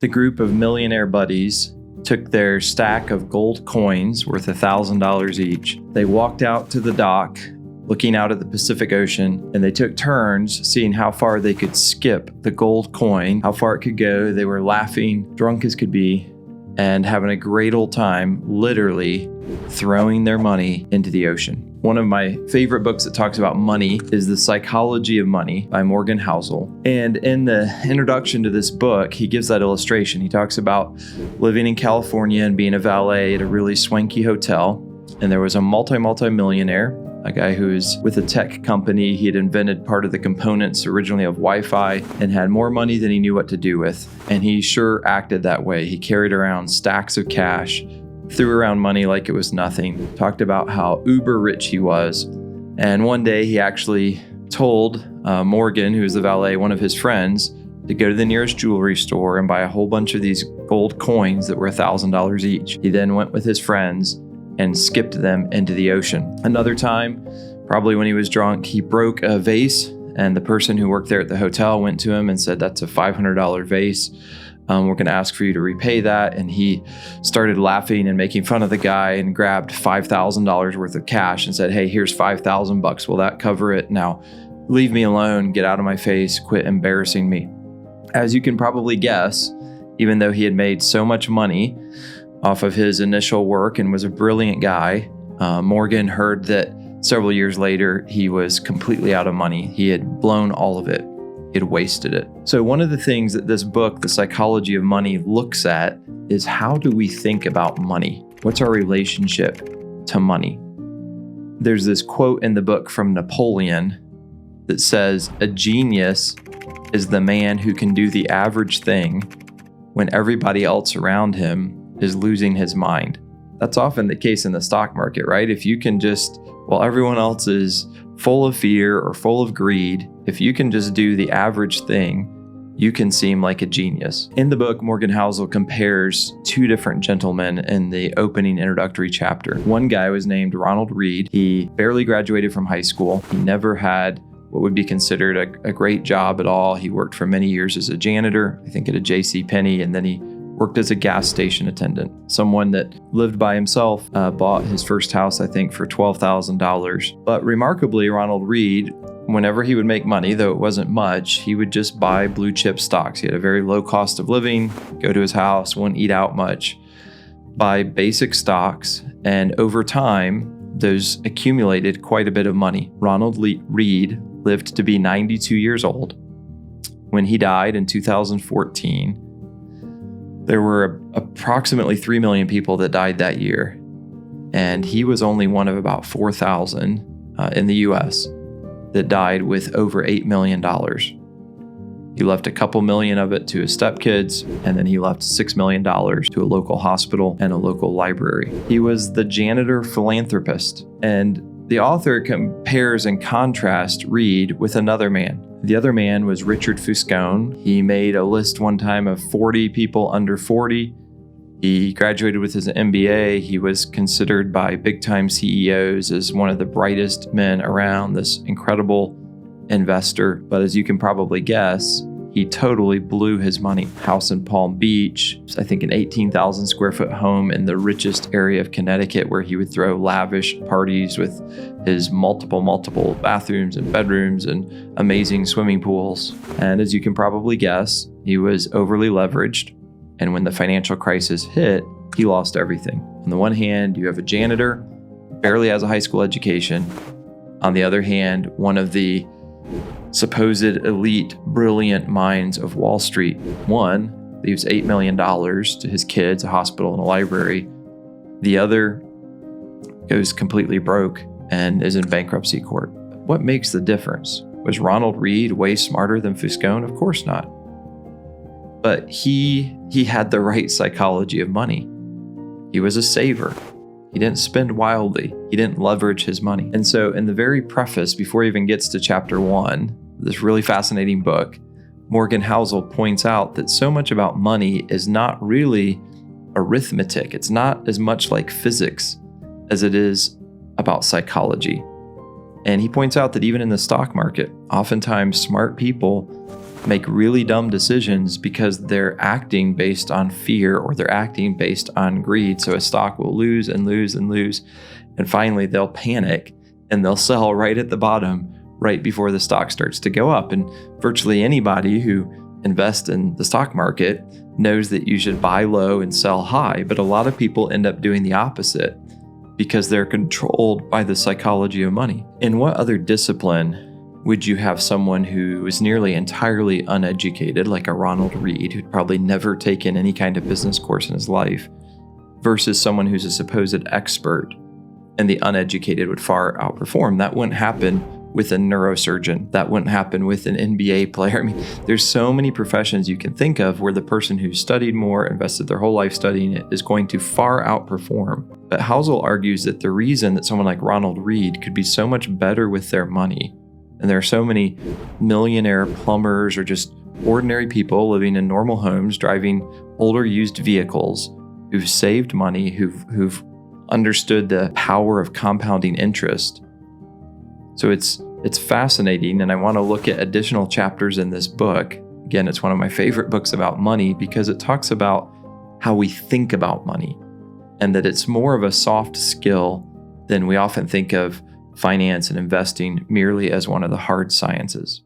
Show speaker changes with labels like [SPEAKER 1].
[SPEAKER 1] The group of millionaire buddies took their stack of gold coins worth $1,000 each. They walked out to the dock, looking out at the Pacific Ocean, and they took turns seeing how far they could skip the gold coin, how far it could go. They were laughing, drunk as could be, and having a great old time, literally throwing their money into the ocean. One of my favorite books that talks about money is The Psychology of Money by Morgan Housel. And in the introduction to this book, he gives that illustration. He talks about living in California and being a valet at a really swanky hotel. And there was a multi-millionaire, a guy who was with a tech company. He had invented part of the components originally of Wi-Fi and had more money than he knew what to do with. And he sure acted that way. He carried around stacks of cash, threw around money like it was nothing, talked about how uber rich he was. And one day he actually told Morgan, who was the valet, one of his friends, to go to the nearest jewelry store and buy a whole bunch of these gold coins that were $1,000 each. He then went with his friends and skipped them into the ocean. Another time, probably when he was drunk, he broke a vase, and the person who worked there at the hotel went to him and said, "That's a $500 vase. We're going to ask for you to repay that." And he started laughing and making fun of the guy and grabbed $5,000 worth of cash and said, "Hey, here's $5,000. Will that cover it? Now leave me alone. Get out of my face. Quit embarrassing me." As you can probably guess, even though he had made so much money off of his initial work and was a brilliant guy, Morgan heard that several years later, he was completely out of money. He had blown all of it. He had wasted it. So one of the things that this book, The Psychology of Money, looks at is how do we think about money? What's our relationship to money? There's this quote in the book from Napoleon that says, "A genius is the man who can do the average thing when everybody else around him is losing his mind." That's often the case in the stock market, right? If you can just, while everyone else is full of fear or full of greed, if you can just do the average thing, you can seem like a genius. In the book, Morgan Housel compares two different gentlemen in the opening introductory chapter. One guy was named Ronald Read. He barely graduated from high school. He never had what would be considered a great job at all. He worked for many years as a janitor, I think at a JCPenney, and then he worked as a gas station attendant. Someone that lived by himself, bought his first house, I think, for $12,000. But remarkably, Ronald Read, whenever he would make money, though it wasn't much, he would just buy blue chip stocks. He had a very low cost of living, go to his house, wouldn't eat out much, buy basic stocks, and over time, those accumulated quite a bit of money. Ronald Read lived to be 92 years old. When he died in 2014, there were approximately 3 million people that died that year, and he was only one of about 4,000 in the US that died with over $8 million. He left a couple million of it to his stepkids, and then he left $6 million to a local hospital and a local library. He was the janitor philanthropist, and the author compares and contrasts Read with another man. The other man was Richard Fuscone. He made a list one time of 40 people under 40. He graduated with his MBA. He was considered by big-time CEOs as one of the brightest men around, this incredible investor. But as you can probably guess, he totally blew his money. House in Palm Beach, I think an 18,000 square foot home in the richest area of Connecticut, where he would throw lavish parties with his multiple bathrooms and bedrooms and amazing swimming pools. And as you can probably guess, he was overly leveraged. And when the financial crisis hit, he lost everything. On the one hand, you have a janitor, barely has a high school education. On the other hand, one of the supposed elite, brilliant minds of Wall Street. One leaves $8 million to his kids, a hospital, and a library. The other goes completely broke and is in bankruptcy court. What makes the difference? Was Ronald Read way smarter than Fuscone? Of course not. But he had the right psychology of money. He was a saver. He didn't spend wildly. He didn't leverage his money. And so in the very preface, before he even gets to chapter 1, this really fascinating book, Morgan Housel points out that so much about money is not really arithmetic. It's not as much like physics as it is about psychology. And he points out that even in the stock market, oftentimes smart people make really dumb decisions because they're acting based on fear or they're acting based on greed. So a stock will lose and lose and lose. And finally, they'll panic and they'll sell right at the bottom, right before the stock starts to go up. And virtually anybody who invests in the stock market knows that you should buy low and sell high. But a lot of people end up doing the opposite because they're controlled by the psychology of money. In what other discipline would you have someone who is nearly entirely uneducated, like a Ronald Read, who'd probably never taken any kind of business course in his life, versus someone who's a supposed expert, and the uneducated would far outperform? That wouldn't happen with a neurosurgeon. That wouldn't happen with an NBA player. I mean, there's so many professions you can think of where the person who studied more, invested their whole life studying it, is going to far outperform. But Housel argues that the reason that someone like Ronald Read could be so much better with their money, and there are so many millionaire plumbers or just ordinary people living in normal homes, driving older used vehicles, who've saved money, who've understood the power of compounding interest. So it's fascinating, and I want to look at additional chapters in this book. Again, it's one of my favorite books about money because it talks about how we think about money, and that it's more of a soft skill than we often think of finance and investing merely as one of the hard sciences.